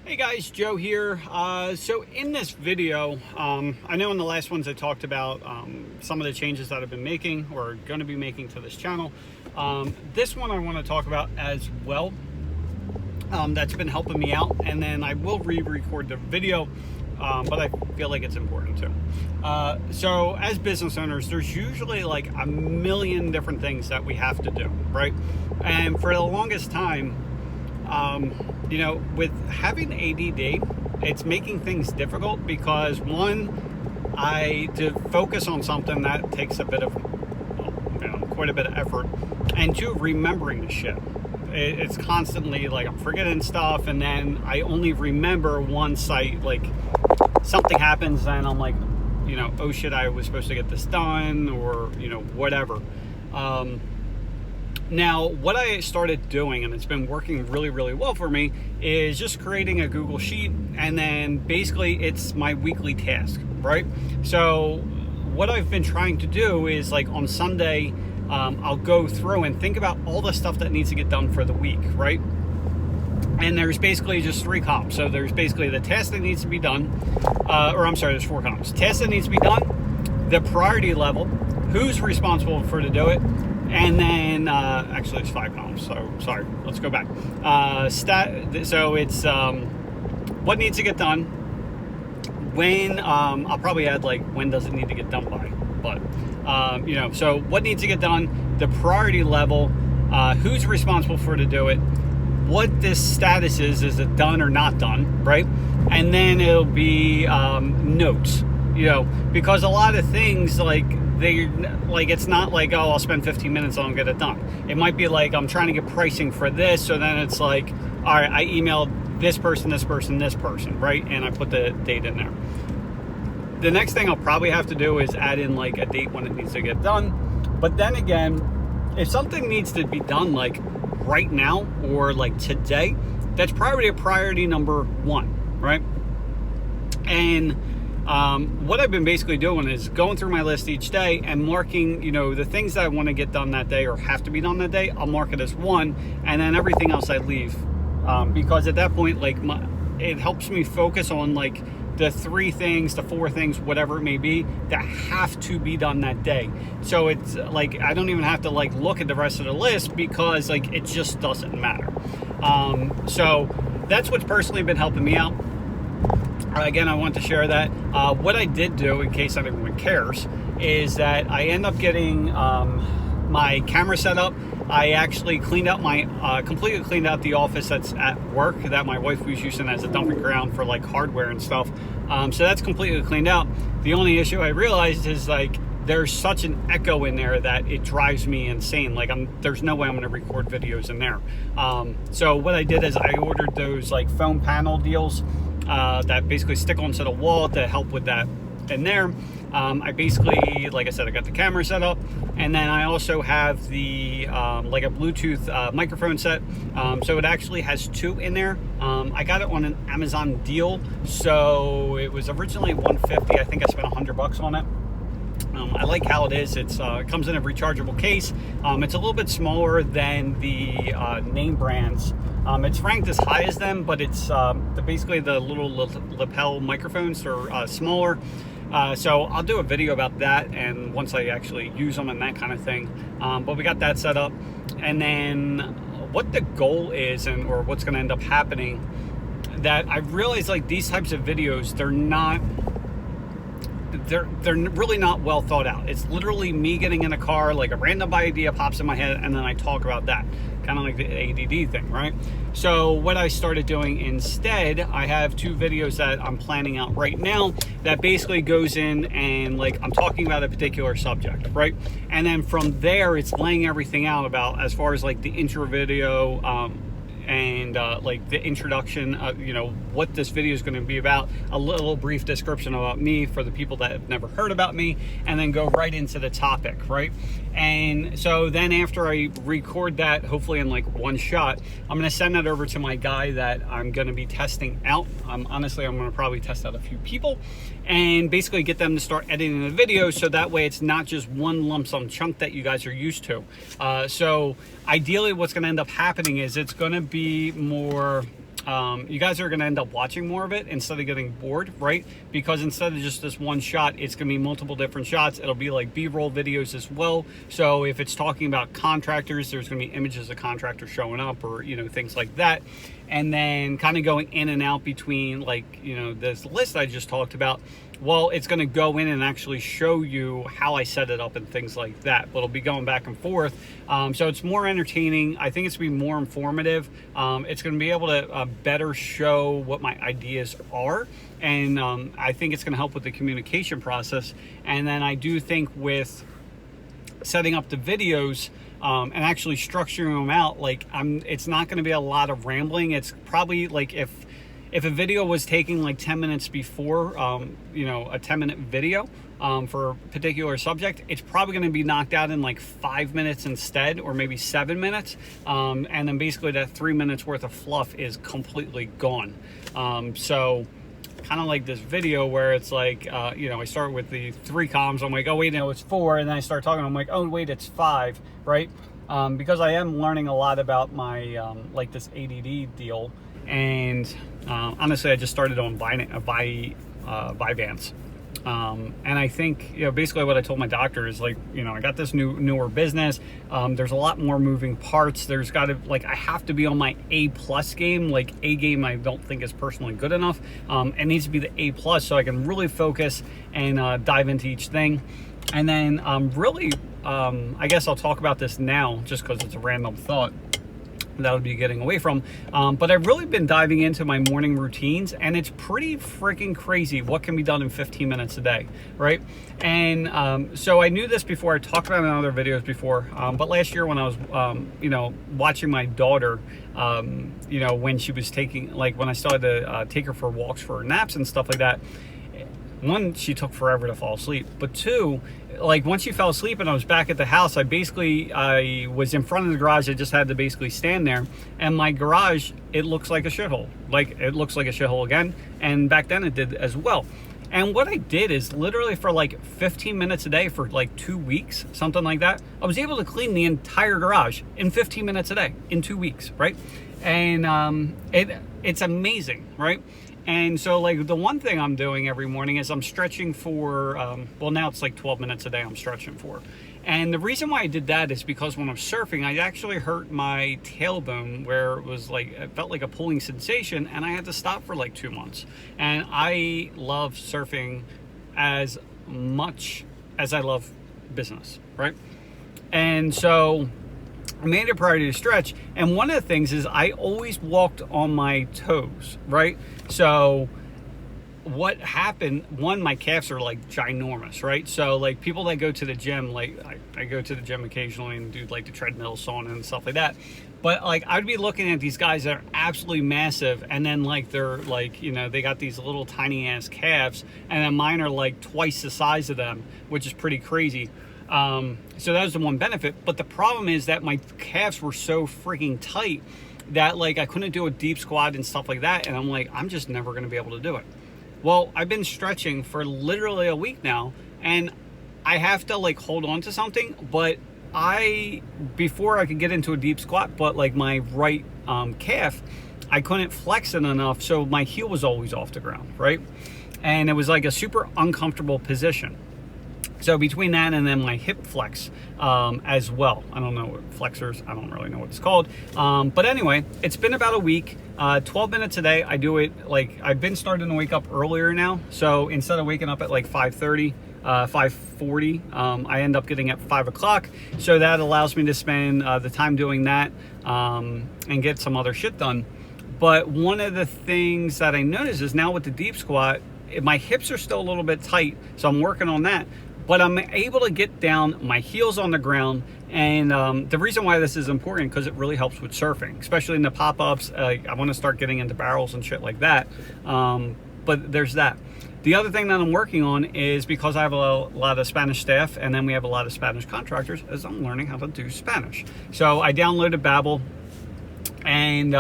Hey guys, Joe here. So in this video, I know in the last ones I talked about some of the changes that I've been making or going to be making to this channel. This one I want to talk about as well. That's been helping me out, and then I will re-record the video, but I feel like it's important too. So as business owners, there's usually like a million different things that we have to do, right? And for the longest time, you know, with having ADD, it's making things difficult because one, to focus on something that takes a bit of, quite a bit of effort, and two, remembering the shit. It's constantly like I'm forgetting stuff, and then I only remember one site, like something happens and I'm like, oh shit, I was supposed to get this done, or, whatever. Now, what I started doing, and it's been working really, really well for me, is just creating a Google Sheet, and then basically it's my weekly task, right? So what I've been trying to do is, like, on Sunday, I'll go through and think about all the stuff that needs to get done for the week, right? And there's basically just 3 columns. So there's basically the task that needs to be done, there's 4 columns. Task that needs to be done, the priority level, who's responsible for to do it, and then, actually it's 5 columns, so sorry, let's go back. So it's what needs to get done, when, I'll probably add like when does it need to get done by, but, so what needs to get done, the priority level, who's responsible for to do it, what this status is it done or not done, right? And then it'll be notes, because a lot of things, it's not like, oh, I'll spend 15 minutes and I'll get it done. It might be like, I'm trying to get pricing for this, so then it's like, all right, I emailed this person, right? And I put the date in there. The next thing I'll probably have to do is add in like a date when it needs to get done. But then again, if something needs to be done like right now or like today, that's probably priority number 1, right? And what I've been basically doing is going through my list each day and marking, the things that I want to get done that day or have to be done that day, I'll mark it as 1, and then everything else I leave. Because at that point, it helps me focus on like the 3 things, the 4 things, whatever it may be, that have to be done that day. So it's like, I don't even have to like look at the rest of the list because like, it just doesn't matter. So that's what's personally been helping me out. Again, I want to share that. What I did do, in case anyone cares, is that I end up getting my camera set up. I actually completely cleaned out the office that's at work that my wife was using as a dumping ground for like hardware and stuff. So that's completely cleaned out. The only issue I realized is like, there's such an echo in there that it drives me insane. Like there's no way I'm gonna record videos in there. So what I did is I ordered those like foam panel deals that basically stick onto the wall to help with that in there. I basically, like I said, I got the camera set up, and then I also have the like a Bluetooth microphone set. So it actually has 2 in there. I got it on an Amazon deal, so it was originally $150. I think I spent $100 on it. I like how it is. It comes in a rechargeable case. It's a little bit smaller than the name brands. It's ranked as high as them, but it's basically the little lapel microphones are smaller. So I'll do a video about that, and once I actually use them and that kind of thing. But we got that set up, and then what the goal is, or what's going to end up happening, that I realize like these types of videos, they're really not well thought out. It's literally me getting in a car, like a random idea pops in my head, and then I talk about that, kind of like the ADD thing, right? So what I started doing instead, I have 2 videos that I'm planning out right now that basically goes in and like I'm talking about a particular subject, right? And then from there, it's laying everything out about as far as like the intro video, and like the introduction, what this video is going to be about, a little brief description about me for the people that have never heard about me, and then go right into the topic, right? And so then after I record that, hopefully in like one shot, I'm going to send that over to my guy that I'm going to be testing out. Honestly, I'm going to probably test out a few people and basically get them to start editing the video, so that way it's not just one lump sum chunk that you guys are used to. So ideally what's going to end up happening is it's going to be more you guys are going to end up watching more of it instead of getting bored, right? Because instead of just this one shot, it's going to be multiple different shots. It'll be like B-roll videos as well. So if it's talking about contractors, there's going to be images of contractors showing up, or, you know, things like that. And then kind of going in and out between, like, you know, this list I just talked about. Well, it's going to go in and actually show you how I set it up and things like that. But it'll be going back and forth. So it's more entertaining. I think it's going to be more informative. It's going to be able to better show what my ideas are. And I think it's going to help with the communication process. And then I do think with setting up the videos and actually structuring them out, like, it's not going to be a lot of rambling. It's probably like if a video was taking like 10 minutes before, you know, a 10-minute video for a particular subject, it's probably going to be knocked out in like 5 minutes instead, or maybe 7 minutes. And then basically that 3 minutes worth of fluff is completely gone. So kind of like this video where it's like, you know, I start with the 3 columns. I'm like, oh, wait, no, it's 4. And then I start talking. I'm like, oh, wait, it's 5, right? Because I am learning a lot about my, like this ADD deal. And honestly, I just started on Vyvanse. And I think, you know, basically what I told my doctor is, like, you know, I got this newer business. There's a lot more moving parts. There's got to, like, I have to be on my A+ game. Like, A game I don't think is personally good enough. It needs to be the A+, so I can really focus and dive into each thing. And then really, I guess I'll talk about this now just because it's a random thought that would be getting away from. But I've really been diving into my morning routines, and it's pretty freaking crazy what can be done in 15 minutes a day, right? And so I knew this before. I talked about it in other videos before, but last year when I was, you know, watching my daughter, you know, when she was taking, like, when I started to take her for walks for naps and stuff like that, one, she took forever to fall asleep, but two, like, once she fell asleep and I was back at the house, I was in front of the garage. I just had to basically stand there, and my garage, it looks like a shithole. Like, it looks like a shithole again, and back then it did as well. And what I did is literally for like 15 minutes a day for like 2 weeks, something like that, I was able to clean the entire garage in 15 minutes a day in 2 weeks, right? And it's amazing, right? And so, like, the one thing I'm doing every morning is I'm stretching for, well, now it's like 12 minutes a day I'm stretching for. And the reason why I did that is because when I'm surfing, I actually hurt my tailbone, where it was like, it felt like a pulling sensation, and I had to stop for like 2 months. And I love surfing as much as I love business, right? And so I made it a priority to stretch. And one of the things is I always walked on my toes, right? So what happened, one, my calves are like ginormous, right? So like people that go to the gym, like I go to the gym occasionally and do like the treadmill, sauna and stuff like that. But like I'd be looking at these guys that are absolutely massive, and then like they're like, you know, they got these little tiny ass calves, and then mine are like twice the size of them, which is pretty crazy. So that was the one benefit. But the problem is that my calves were so freaking tight that like I couldn't do a deep squat and stuff like that. And I'm like, I'm just never going to be able to do it. Well, I've been stretching for literally a week now, and I have to like hold on to something, but before I could get into a deep squat, but like my right calf, I couldn't flex it enough, so my heel was always off the ground, right? And it was like a super uncomfortable position. So between that and then my hip flex as well, I don't know what flexors, I don't really know what it's called. But anyway, it's been about a week, 12 minutes a day. I do it, like, I've been starting to wake up earlier now. So instead of waking up at like 5:30, 5:40, I end up getting at 5 o'clock. So that allows me to spend the time doing that and get some other shit done. But one of the things that I noticed is now with the deep squat, my hips are still a little bit tight. So I'm working on that. But I'm able to get down, my heels on the ground. And the reason why this is important, because it really helps with surfing, especially in the pop-ups. I want to start getting into barrels and shit like that. But there's that. The other thing that I'm working on is, because I have a lot of Spanish staff, and then we have a lot of Spanish contractors, is I'm learning how to do Spanish. So I downloaded Babbel, and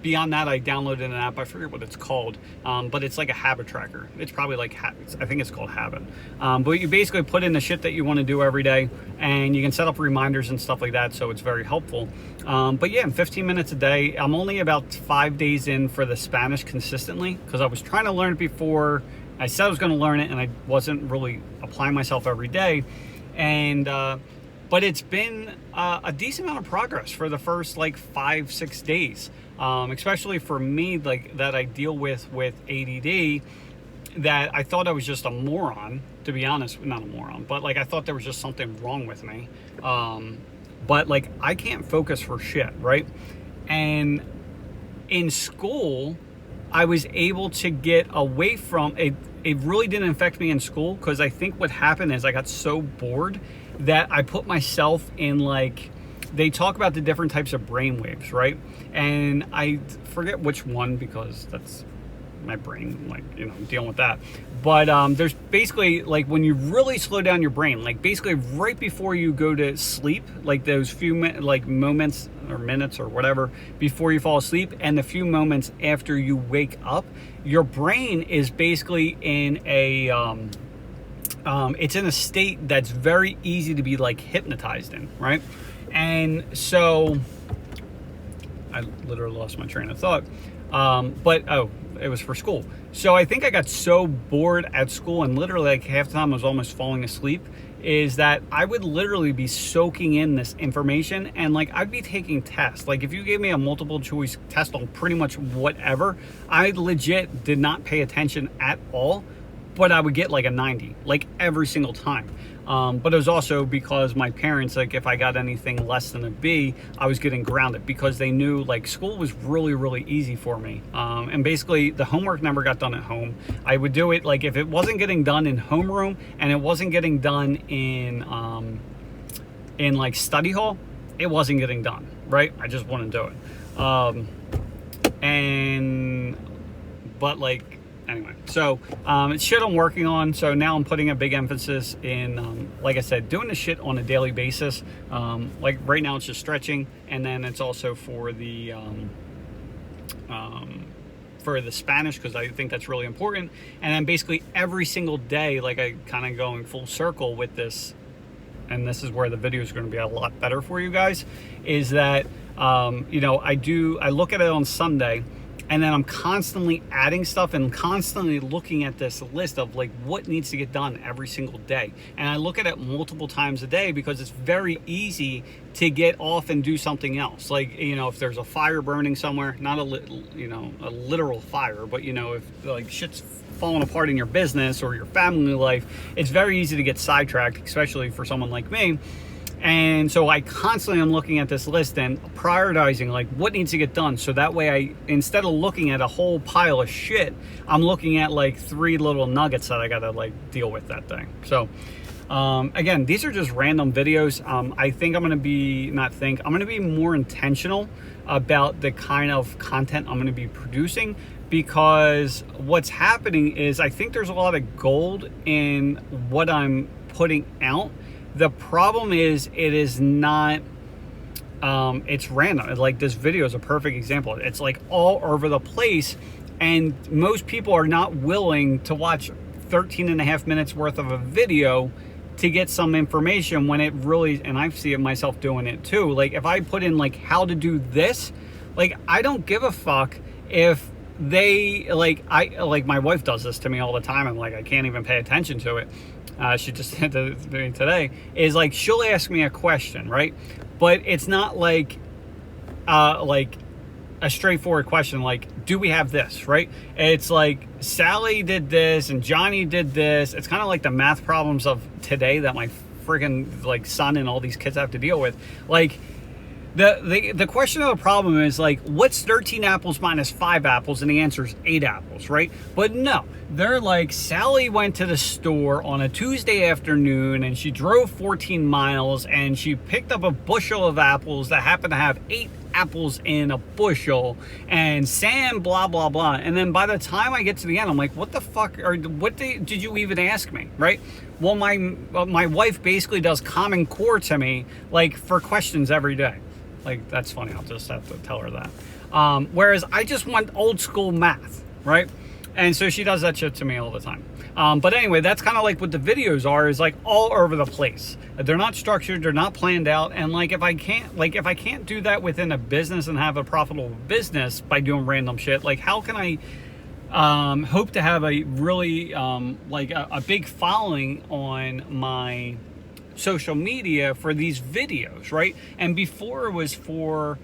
beyond that, I downloaded an app. I forget what it's called, but it's like a habit tracker. It's probably like habits. I think it's called Habit. But you basically put in the shit that you want to do every day, and you can set up reminders and stuff like that. So it's very helpful. But yeah, in 15 minutes a day. I'm only about 5 days in for the Spanish consistently, because I was trying to learn it before. I said I was going to learn it, and I wasn't really applying myself every day. And but it's been a decent amount of progress for the first like 5-6 days, especially for me, like that I deal with ADD, that I thought I was just a moron, to be honest. Not a moron, but like I thought there was just something wrong with me. But like I can't focus for shit, right? And in school, I was able to get away from it. It really didn't affect me in school, because I think what happened is I got so bored that I put myself in, like, they talk about the different types of brain waves, right? And I forget which one, because that's my brain, like, you know, dealing with that. But there's basically, like, when you really slow down your brain, like basically right before you go to sleep, like those few moments or minutes or whatever before you fall asleep, and the few moments after you wake up, your brain is basically in a it's in a state that's very easy to be like hypnotized in, right? And so I literally lost my train of thought. It was for school. So I think I got so bored at school, and literally like half the time I was almost falling asleep, is that I would literally be soaking in this information, and like I'd be taking tests. Like if you gave me a multiple choice test on pretty much whatever, I legit did not pay attention at all, but I would get like a 90, like every single time. But it was also because my parents, like if I got anything less than a B, I was getting grounded, because they knew like school was really, really easy for me. And basically the homework never got done at home. I would do it, like if it wasn't getting done in homeroom and it wasn't getting done in like study hall, it wasn't getting done, right? I just wouldn't do it. Anyway, so it's shit I'm working on. So now I'm putting a big emphasis in, like I said, doing the shit on a daily basis. Like right now it's just stretching, and then it's also for the Spanish, because I think that's really important. And then basically every single day, like I kind of going full circle with this, and this is where the video is going to be a lot better for you guys, is that you know, I look at it on Sunday, and then I'm constantly adding stuff and constantly looking at this list of like what needs to get done every single day. And I look at it multiple times a day, because it's very easy to get off and do something else. Like, you know, if there's a fire burning somewhere, not a literal fire, but you know, if like shit's falling apart in your business or your family life, it's very easy to get sidetracked, especially for someone like me. And so I constantly am looking at this list and prioritizing like what needs to get done. So that way instead of looking at a whole pile of shit, I'm looking at like 3 little nuggets that I gotta like deal with that thing. So again, these are just random videos. I think I'm gonna be more intentional about the kind of content I'm gonna be producing, because what's happening is I think there's a lot of gold in what I'm putting out. The problem is it is not, it's random. Like this video is a perfect example. It's like all over the place, and most people are not willing to watch 13 and a half minutes worth of a video to get some information, when it really, and I see it myself doing it too. Like if I put in like how to do this, like I don't give a fuck if they like my wife does this to me all the time. I'm like, I can't even pay attention to it. She just did it to me today. Is like she'll ask me a question, right? But it's not like a straightforward question like, do we have this, right? It's like Sally did this and Johnny did this. It's kind of like the math problems of today that my friggin' like son and all these kids have to deal with. Like the question of the problem is like, what's 13 apples minus 5 apples? And the answer is 8 apples, right? But no, they're like, Sally went to the store on a Tuesday afternoon and she drove 14 miles and she picked up a bushel of apples that happened to have 8 apples in a bushel, and Sam blah blah blah. And then by the time I get to the end, I'm like, what the fuck, or what did you even ask me, right? Well, my wife basically does Common Core to me like for questions every day. Like, that's funny. I'll just have to tell her that. Whereas I just want old school math, right? And so she does that shit to me all the time. But anyway, that's kind of like what the videos are, is like all over the place. They're not structured, they're not planned out. And like, if I can't do that within a business and have a profitable business by doing random shit, like how can I hope to have a really like a big following on my social media for these videos, right? And before it was for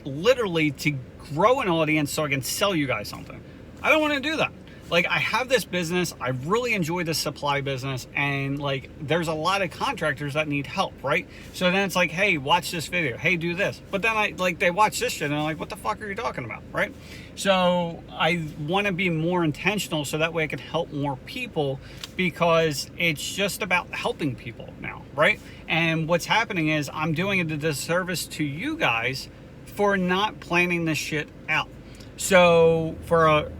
literally to grow an audience so I can sell you guys something. I don't want to do that. Like, I have this business, I really enjoy this supply business, and like there's a lot of contractors that need help, right? So then it's like, hey, watch this video, hey, do this. But then they watch this shit and they're like, what the fuck are you talking about, right? So I want to be more intentional so that way I can help more people, because it's just about helping people now, right? And what's happening is I'm doing a disservice to you guys for not planning this shit out. So for a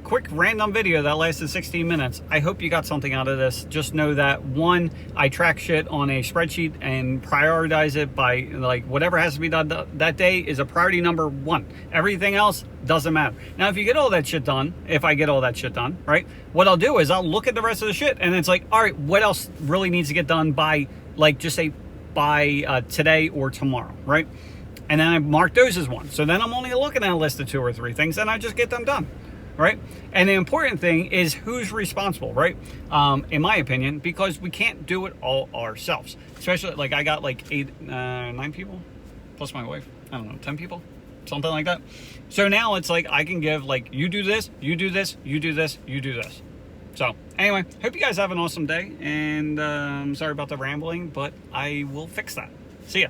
quick random video that lasted 16 minutes, I hope you got something out of this. Just know that, one, I track shit on a spreadsheet and prioritize it by like whatever has to be done that day is a priority number one. Everything else doesn't matter. Now, if you get all that shit done, if I get all that shit done, right, what I'll do is I'll look at the rest of the shit and it's like, all right, what else really needs to get done by, like, just say by today or tomorrow, right? And then I mark those as one. So then I'm only looking at a list of 2 or 3 things and I just get them done, right? And the important thing is who's responsible, right? In my opinion, because we can't do it all ourselves. Especially, like, I got like 9 people, plus my wife, I don't know, 10 people, something like that. So now it's like I can give, like, you do this, you do this, you do this, you do this. So anyway, hope you guys have an awesome day. And sorry about the rambling, but I will fix that. See ya.